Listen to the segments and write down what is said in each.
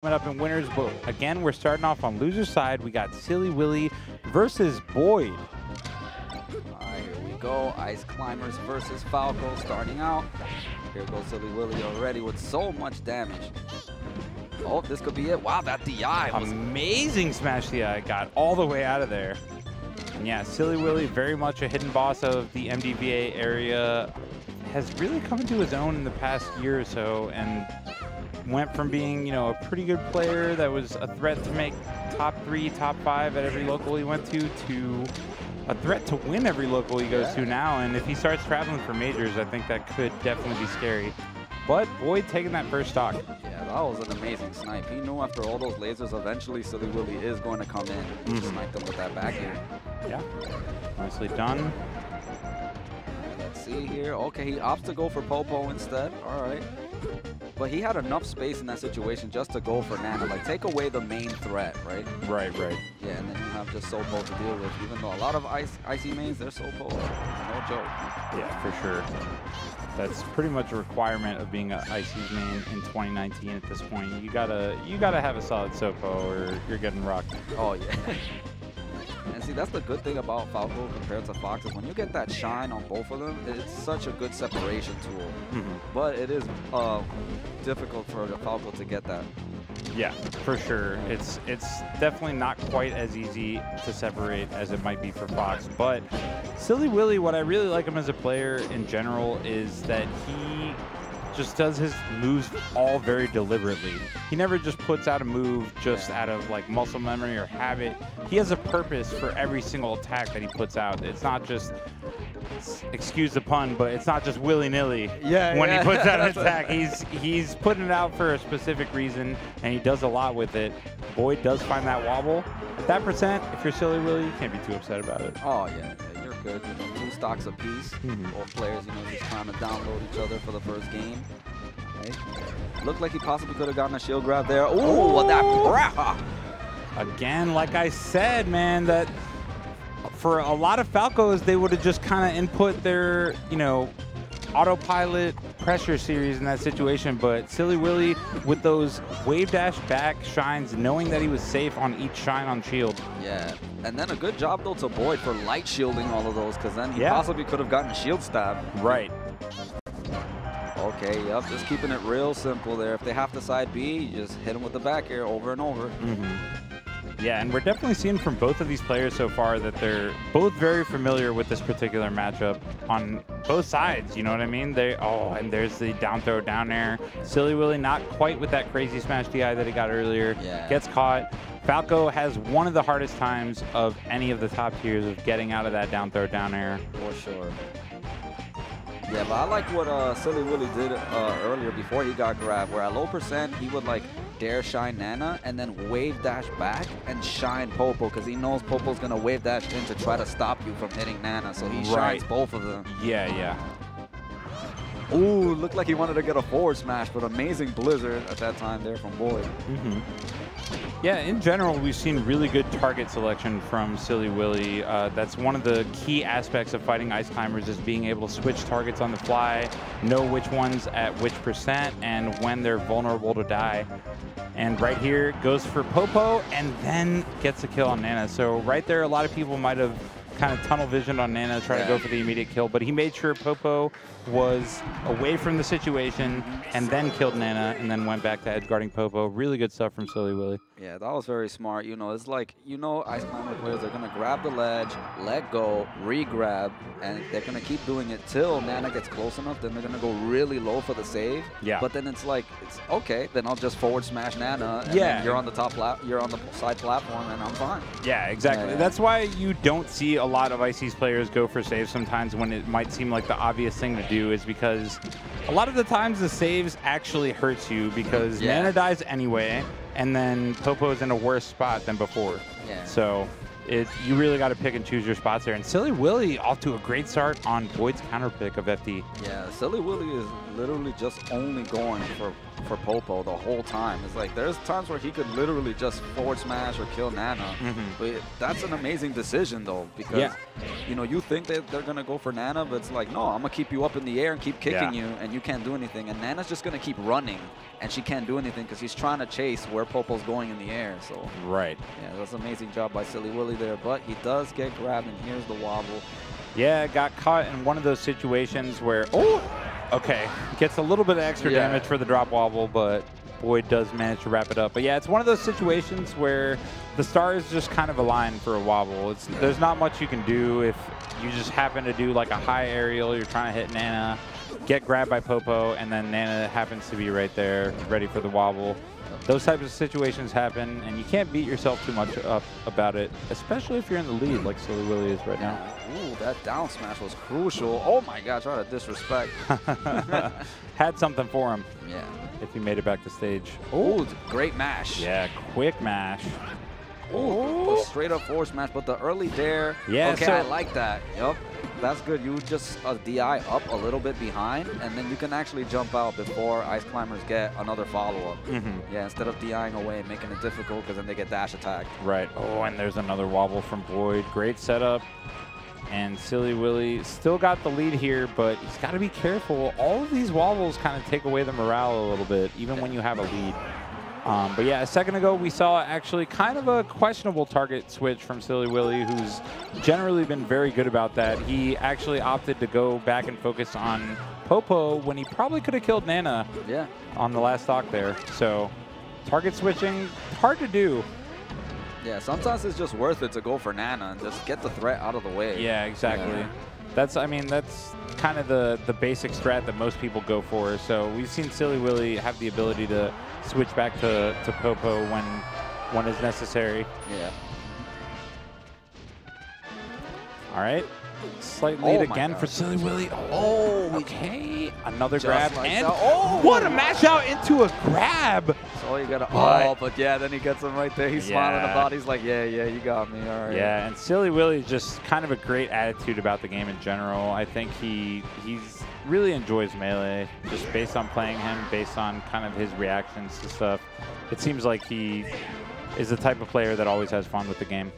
Coming up in winners, but again, we're starting off on loser's side. We got Sillie Willie versus Boyd. All right, here we go. Ice Climbers versus Falco starting out. Here goes Sillie Willie already with so much damage. Oh, this could be it. Wow, that DI was amazing. Smash DI got all the way out of there. And yeah, Sillie Willie, very much a hidden boss of the MDVA area, has really come into his own in the past year or so, and went from being, you know, a pretty good player that was a threat to make top 3, top 5 at every local he went to a threat to win every local he goes to now. And if he starts traveling for majors, I think that could definitely be scary. But Boyd taking that first stock. Yeah, that was an amazing snipe. He knew after all those lasers, eventually Sillie Willie is going to come in. Sniped him with that back here. Yeah, nicely done. Let's see here. Okay, he opts to go for Popo instead. All right. But he had enough space in that situation just to go for Nana. Like, take away the main threat, right? Right. Yeah, and then you have just Sopo to deal with. Even though a lot of icy mains, they're Sopo. No joke. Yeah, for sure. That's pretty much a requirement of being an Icy's main in 2019 at this point. You gotta have a solid Sopo or you're getting rocked. Oh, yeah. And see, that's the good thing about Falco compared to Fox is when you get that shine on both of them, it's such a good separation tool. But it is difficult for the Falco to get that. Yeah, for sure. It's definitely not quite as easy to separate as it might be for Fox. But Sillie Willie, what I really like him as a player in general is that he just does his moves all very deliberately. He never just puts out a move just out of like muscle memory or habit. He has a purpose for every single attack that he puts out. It's not just, excuse the pun, but it's not just willy-nilly when he puts out an attack. He's putting it out for a specific reason, and he does a lot with it. Boyd does find that wobble. At that percent, if you're Sillie Willie, you can't be too upset about it. Oh, yeah. Good. 2 stocks apiece. Both players, you know, just trying to download each other for the first game. Right. Looked like he possibly could have gotten a shield grab there. Ooh, what that grab! Again, like I said, man, that for a lot of Falcos, they would have just kind of input their, you know, autopilot pressure series in that situation, but Sillie Willie with those wave dash back shines, knowing that he was safe on each shine on shield. Yeah, and then a good job though to Boyd for light shielding all of those, because then he possibly could have gotten shield stab. Right. Okay, yep, just keeping it real simple there. If they have to side B, you just hit them with the back air over and over. Yeah, and we're definitely seeing from both of these players so far that they're both very familiar with this particular matchup on both sides, you know what I mean? And there's the down throw down air. Sillie Willie not quite with that crazy smash DI that he got earlier. Gets caught. Falco has one of the hardest times of any of the top tiers of getting out of that down throw down air. For sure. Yeah, but I like what Sillie Willie did earlier before he got grabbed, where at low percent, he would like dare shine Nana and then wave dash back and shine Popo, because he knows Popo's going to wave dash in to try to stop you from hitting Nana, so he shines both of them. Yeah. Ooh, looked like he wanted to get a forward smash, but amazing blizzard at that time there from Boyd. Yeah, in general, we've seen really good target selection from Sillie Willie. That's one of the key aspects of fighting Ice Climbers, is being able to switch targets on the fly, know which ones at which percent, and when they're vulnerable to die. And right here, goes for Popo, and then gets a kill on Nana. So right there, a lot of people might have kind of tunnel visioned on Nana, trying to go for the immediate kill, but he made sure Popo was away from the situation and then killed Nana and then went back to edge guarding Popo. Really good stuff from Sillie Willie. Yeah, that was very smart. You know, it's like, you know, Ice Climber players are going to grab the ledge, let go, re-grab, and they're going to keep doing it till Nana gets close enough. Then they're going to go really low for the save. Yeah. But then it's like, it's okay, then I'll just forward smash Nana, and then you're on the top you're on the side platform, and I'm fine. Yeah, exactly. That's why you don't see a lot of Icy's players go for saves sometimes when it might seem like the obvious thing to do, is because a lot of the times the saves actually hurts you, because Nana dies anyway, and then Popo's in a worse spot than before. So you really got to pick and choose your spots there. And Sillie Willie off to a great start on Boyd's counter pick of FD. Yeah, Sillie Willie is literally just only going for for Popo the whole time. It's like there's times where he could literally just forward smash or kill Nana. But that's an amazing decision though, because you know, you think that they're gonna go for Nana, but it's like, no, I'm gonna keep you up in the air and keep kicking you, and you can't do anything. And Nana's just gonna keep running, and she can't do anything because he's trying to chase where Popo's going in the air. So yeah, that's an amazing job by Sillie Willie there. But he does get grabbed, and here's the wobble. Yeah, got caught in one of those situations where, gets a little bit of extra damage for the drop wobble, but Boyd does manage to wrap it up. But yeah, it's one of those situations where the stars just kind of align for a wobble. There's not much you can do if you just happen to do like a high aerial, you're trying to hit Nana, get grabbed by Popo, and then Nana happens to be right there, ready for the wobble. Those types of situations happen, and you can't beat yourself too much up about it, especially if you're in the lead like Sillie Willie is right now. Ooh, that down smash was crucial. Oh my gosh, what a disrespect. Had something for him. Yeah. If he made it back to stage. Oh, great mash. Yeah, quick mash. Oh, straight up forward smash, but the early dare. Yeah, okay, so I like that. Yep. That's good. You just DI up a little bit behind, and then you can actually jump out before Ice Climbers get another follow-up. Yeah, instead of DIing away and making it difficult, because then they get dash attacked. Right. Oh, and there's another wobble from Boyd. Great setup. And Sillie Willie still got the lead here, but he's got to be careful. All of these wobbles kind of take away the morale a little bit, even when you have a lead. But yeah, a second ago we saw actually kind of a questionable target switch from Sillie Willie, who's generally been very good about that. He actually opted to go back and focus on Popo when he probably could have killed Nana on the last stock there. So target switching, hard to do. Yeah, sometimes it's just worth it to go for Nana and just get the threat out of the way. Yeah, exactly. Yeah. That's kind of the basic strat that most people go for. So we've seen Sillie Willie have the ability to switch back to Popo when is necessary. Yeah. All right. Slight lead again for Sillie Willie. Oh, okay. Another grab. Like and what a mash out into a grab. So you got to, but yeah, then he gets him right there. He's smiling about it. He's like, yeah, you got me. All right. Yeah, and Sillie Willie just kind of a great attitude about the game in general. I think he's really enjoys Melee, just based on playing him, based on kind of his reactions to stuff. It seems like he is the type of player that always has fun with the game.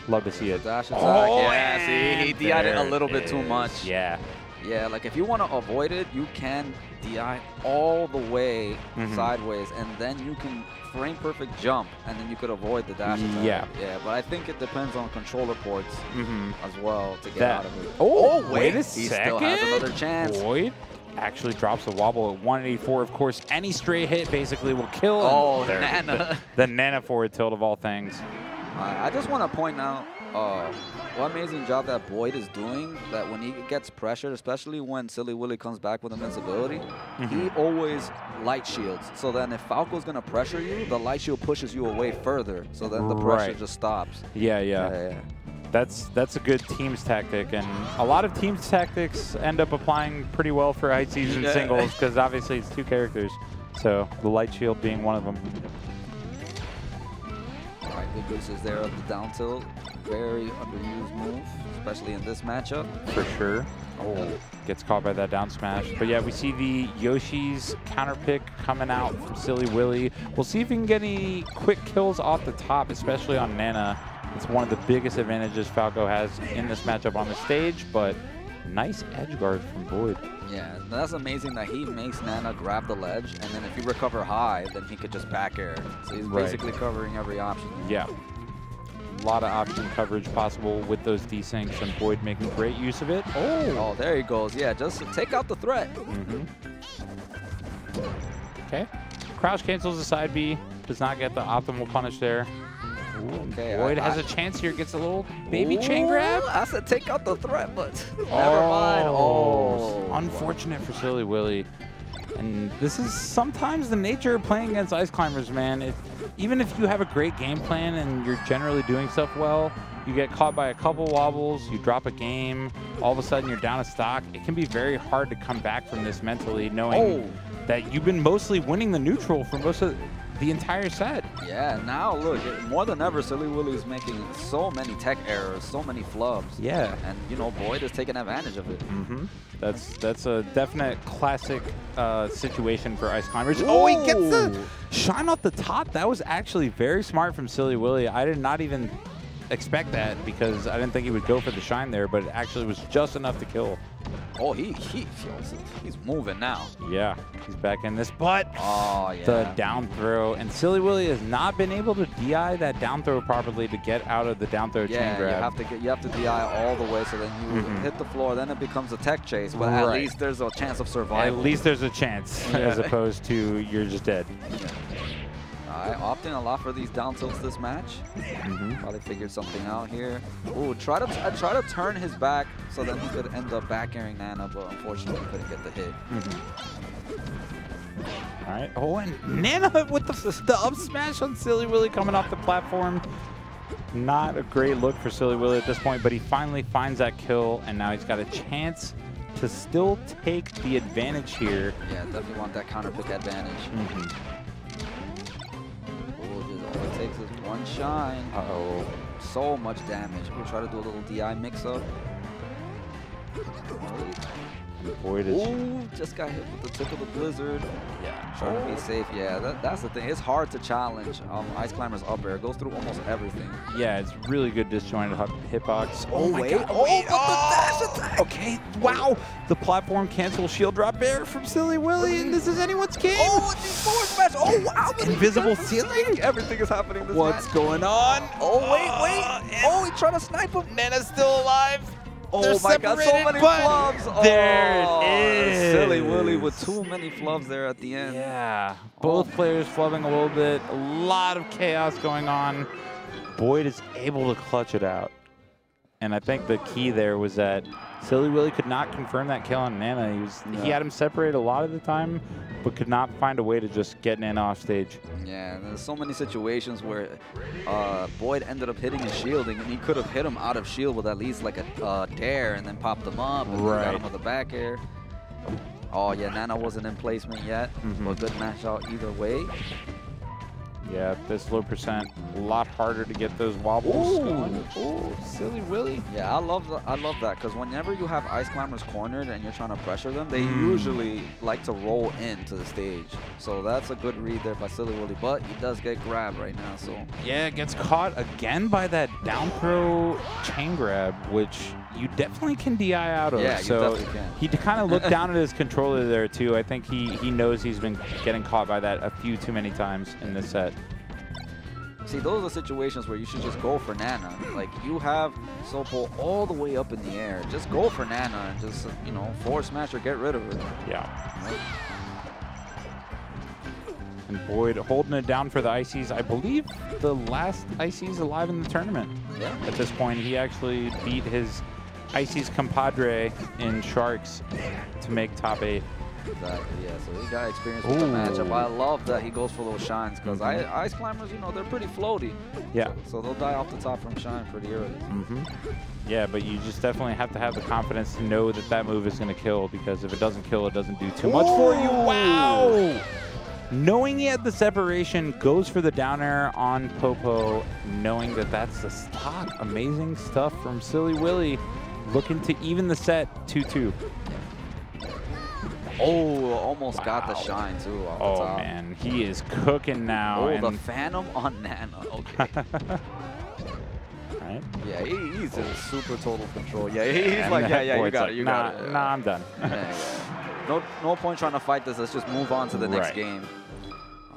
Love to see it. Dash attack. Yeah, see, he DI'd it a little bit too much. Yeah. Yeah, like if you want to avoid it, you can DI all the way sideways, and then you can frame perfect jump, and then you could avoid the dash attack. Yeah, but I think it depends on controller ports as well to get out of it. Oh, wait a second. He second. still has another chance. Boyd actually drops the wobble at 184. Of course, any stray hit basically will kill him. Oh, Nana. The Nana forward tilt of all things. I just want to point out what amazing job that Boyd is doing, that when he gets pressured, especially when Sillie Willie comes back with invincibility, he always light shields. So then if Falco's going to pressure you, the light shield pushes you away further. So then the pressure just stops. Yeah. That's a good team's tactic, and a lot of team's tactics end up applying pretty well for high season singles, because obviously it's two characters. So the light shield being one of them. Good uses there of the down tilt. Very underused move, especially in this matchup. For sure. Oh, gets caught by that down smash. But yeah, we see the Yoshi's counter pick coming out from Sillie Willie. We'll see if we can get any quick kills off the top, especially on Nana. It's one of the biggest advantages Falco has in this matchup on the stage, but nice edge guard from Boyd. Yeah, that's amazing that he makes Nana grab the ledge, and then if you recover high, then he could just back air. So he's basically covering every option. Yeah. A lot of option coverage possible with those desyncs, and Boyd making great use of it. Oh, there he goes. Yeah, just take out the threat. Okay. Crouch cancels the side B. Does not get the optimal punish there. Okay, Boyd has a chance here, gets a little baby chain grab. I said take out the threat, but never mind. Oh, unfortunate for Sillie Willie. And this is sometimes the nature of playing against Ice Climbers, man. Even if you have a great game plan and you're generally doing stuff well, you get caught by a couple wobbles, you drop a game, all of a sudden you're down a stock. It can be very hard to come back from this mentally, knowing that you've been mostly winning the neutral for most of the entire set. Yeah, now look, more than ever, Sillie Willie is making so many tech errors, so many flubs. Yeah. And, you know, Boyd is taking advantage of it. That's a definite classic situation for Ice Climbers. Oh, he gets the shine off the top. That was actually very smart from Sillie Willie. I did not even expect that because I didn't think he would go for the shine there, but it actually was just enough to kill. Oh, he's moving now. Yeah, he's back in this, but yeah. The down throw, and Sillie Willie has not been able to DI that down throw properly to get out of the down throw chain grab. You have to DI all the way, so then you hit the floor, then it becomes a tech chase, but at least there's a chance of survival. At least there's a chance, as opposed to you're just dead. I opting a lot for these down tilts this match. Probably figured something out here. Ooh, try to turn his back so then he could end up back airing Nana, but unfortunately couldn't get the hit. All right. Oh, and Nana with the up smash on Sillie Willie coming off the platform. Not a great look for Sillie Willie at this point, but he finally finds that kill, and now he's got a chance to still take the advantage here. Yeah, definitely want that counter pick advantage. All it takes is one shine. Uh-oh. So much damage. We'll try to do a little DI mix-up. Boyd is... Ooh, just got hit with the tip of the blizzard. Yeah. Trying to be safe. Yeah, that's the thing. It's hard to challenge Ice Climber's up air. It goes through almost everything. Yeah, it's really good disjointed hitbox. Oh, my wait. God. Oh, Wait. the dash attack. Okay, wow. The platform cancel shield drop air from Sillie Willie, and this is anyone's game. Oh, it's forward smash. Oh, wow. Invisible ceiling. Everything is happening this What's match. going on? Oh, wait. Oh, he's trying to snipe him. Nana's still alive. Oh They're my God, so many flubs. There it is. Sillie Willie with too many flubs there at the end. Yeah, both players flubbing a little bit. A lot of chaos going on. Boyd is able to clutch it out. And I think the key there was that Sillie Willie could not confirm that kill on Nana. He had him separate a lot of the time, but could not find a way to just get Nana off stage. Yeah, and there's so many situations where Boyd ended up hitting his shielding, and he could have hit him out of shield with at least like a dare and then popped him up and got him with a back air. Oh yeah, Nana wasn't in placement yet, but good match out either way. Yeah, this low percent, a lot harder to get those wobbles going. Ooh, Sillie Willie. Yeah, I love that because whenever you have Ice Climbers cornered and you're trying to pressure them, they usually like to roll into the stage. So that's a good read there by Sillie Willie, but he does get grabbed right now. So yeah, gets caught again by that down throw chain grab, which you definitely can DI out of. Yeah, you definitely can. He kind of looked down at his controller there too. I think he knows he's been getting caught by that a few too many times in this set. See, those are situations where you should just go for Nana. Like, you have Sopo all the way up in the air. Just go for Nana and just, you know, forward smash or get rid of her. Yeah. Right. And Boyd holding it down for the Ices. I believe the last Ices alive in the tournament. Yeah. At this point, he actually beat his Ices compadre in Sharks to make top 8. Exactly, yeah. So he got experience with the matchup. I love that he goes for those shines because Ice Climbers, you know, they're pretty floaty. Yeah. So they'll die off the top from shine pretty early. Yeah, but you just definitely have to have the confidence to know that that move is going to kill, because if it doesn't kill, it doesn't do too much for you. Wow! Knowing he had the separation, goes for the down air on Popo, knowing that that's the stock. Amazing stuff from Sillie Willie, looking to even the set 2-2. Oh, almost got the shine too off the top. Man, he is cooking now. Oh, the Phantom on Nana. Okay. Right. Yeah, he's in super total control. Yeah, he's like, yeah, you got it, you got it. Nah, I'm done. No point trying to fight this. Let's just move on to the next game.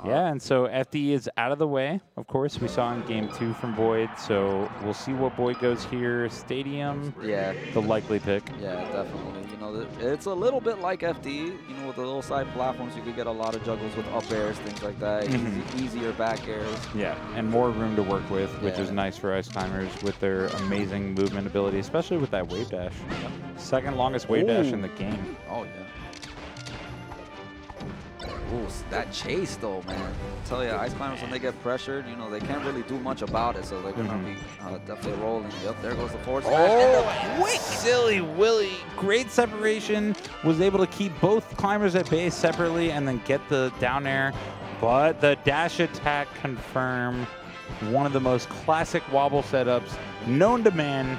Yeah, and so FD is out of the way. Of course, we saw in game 2 from Boyd, so we'll see what Boyd goes here. Stadium, the likely pick. Yeah, definitely. You know, it's a little bit like FD. You know, with the little side platforms, you could get a lot of juggles with up airs, things like that. Easier back airs. Yeah, and more room to work with, which is nice for Ice Climbers with their amazing movement ability, especially with that wave dash. Second longest wave dash in the game. Oh, yeah. Ooh, that chase though, man. I tell you, Ice Climbers, when they get pressured, you know, they can't really do much about it, so they're going to be definitely rolling. Yep, there goes the forward smash. Oh, quick! Sillie Willie, great separation, was able to keep both climbers at base separately and then get the down air. But the dash attack confirm, one of the most classic wobble setups known to man.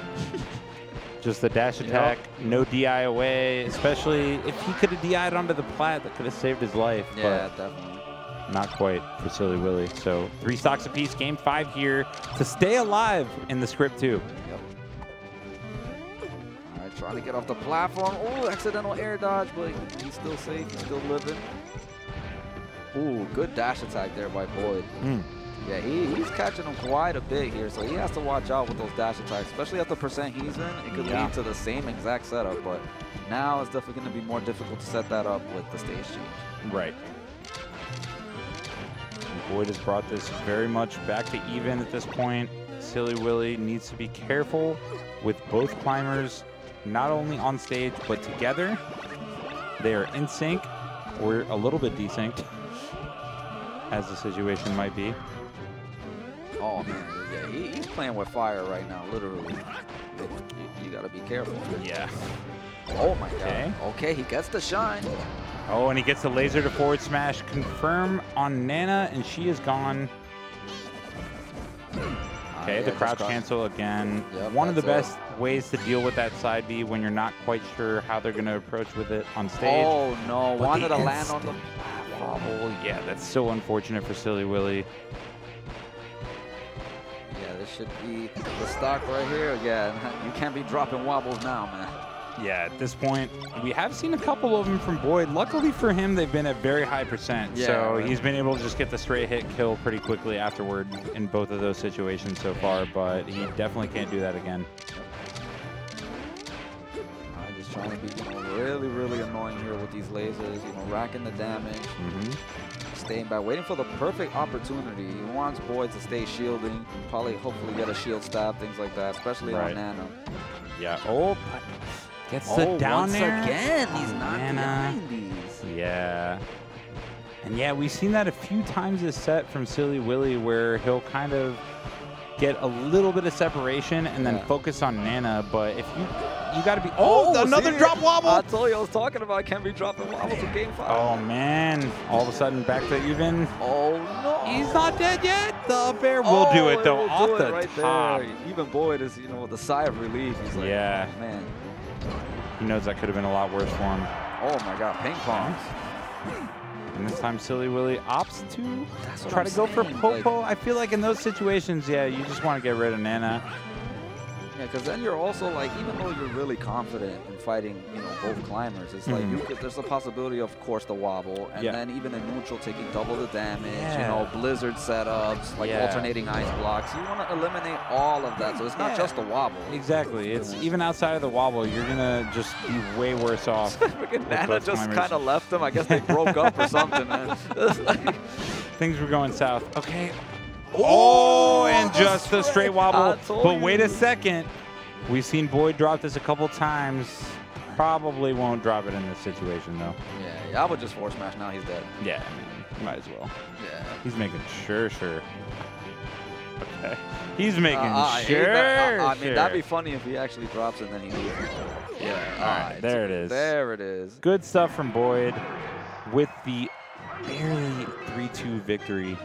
Just the dash attack, no DI away, especially if he could have DI'd onto the plat, that could have saved his life. Yeah, but definitely. not quite for Sillie Willie. So 3 stocks apiece, game 5 here to stay alive in the script too. Yep. All right, trying to get off the platform. Oh, accidental air dodge, but he's still safe, he's still living. Ooh, good dash attack there by Boyd. Yeah, he's catching him quite a bit here, so he has to watch out with those dash attacks, especially at the percent he's in. It could lead to the same exact setup, but now it's definitely going to be more difficult to set that up with the stage change. Right. And Boyd has brought this very much back to even at this point. Sillie Willie needs to be careful with both climbers, not only on stage, but together. They are in sync, or a little bit desynced, as the situation might be. Oh man, yeah, he's playing with fire right now, literally. You gotta be careful. Yeah. Oh my god. Okay, he gets the shine. Oh, and he gets the laser to forward smash. Confirm on Nana, and she is gone. Okay, yeah, the crouch cancel again. Yep, One of the best ways to deal with that side B when you're not quite sure how they're going to approach with it on stage. Oh no, But wanted the to land on the platform. Oh yeah, that's so unfortunate for Sillie Willie. Yeah, this should be the stock right here. Yeah, you can't be dropping wobbles now, man. Yeah, at this point, we have seen a couple of them from Boyd. Luckily for him, they've been at very high percent. Yeah, so right. he's been able to just get the straight hit kill pretty quickly afterward in both of those situations so far, but he definitely can't do that again. I'm just trying to be really, really annoying here with these lasers, racking the damage. Staying back, waiting for the perfect opportunity. He wants Boyd to stay shielding, probably hopefully get a shield stab, things like that, especially on Nana. Yeah, oh, gets the down once there. Again, he's not Nana. behind these. Yeah. And yeah, we've seen that a few times this set from Sillie Willie where he'll kind of get a little bit of separation and then focus on Nana, but if you got to be another drop wobble. I told you I was talking about can't be dropping wobbles in game 5. Oh man, all of a sudden back to even. Oh no. He's not dead yet. The bear will do it though, off the right top. There. Even Boyd is, with a sigh of relief. He's like, oh, man. He knows that could have been a lot worse for him. Oh my god, ping pong. And this time Sillie Willie opts to try to go for Popo. I feel like in those situations, yeah, you just want to get rid of Nana. Yeah, because then you're also like, even though you're really confident in fighting, both climbers, it's like there's a possibility, of course, the wobble, and then even in neutral taking double the damage, blizzard setups, like alternating ice blocks. You want to eliminate all of that, so it's not just the wobble. Exactly. It's even outside of the wobble, you're gonna just be way worse off. Nana just kind of left him. I guess they broke up or something, man. Things were going south. Okay. Oh, and just the straight wobble. But wait a second. We've seen Boyd drop this a couple times. Probably won't drop it in this situation, though. Yeah, I would just force smash. Now he's dead. Yeah, I mean, might as well. Yeah. He's making sure. Okay. He's making sure. I mean, that'd be funny if he actually drops it and then he leaves. Yeah. All right, there it is. There it is. Good stuff from Boyd with the barely 3-2 victory.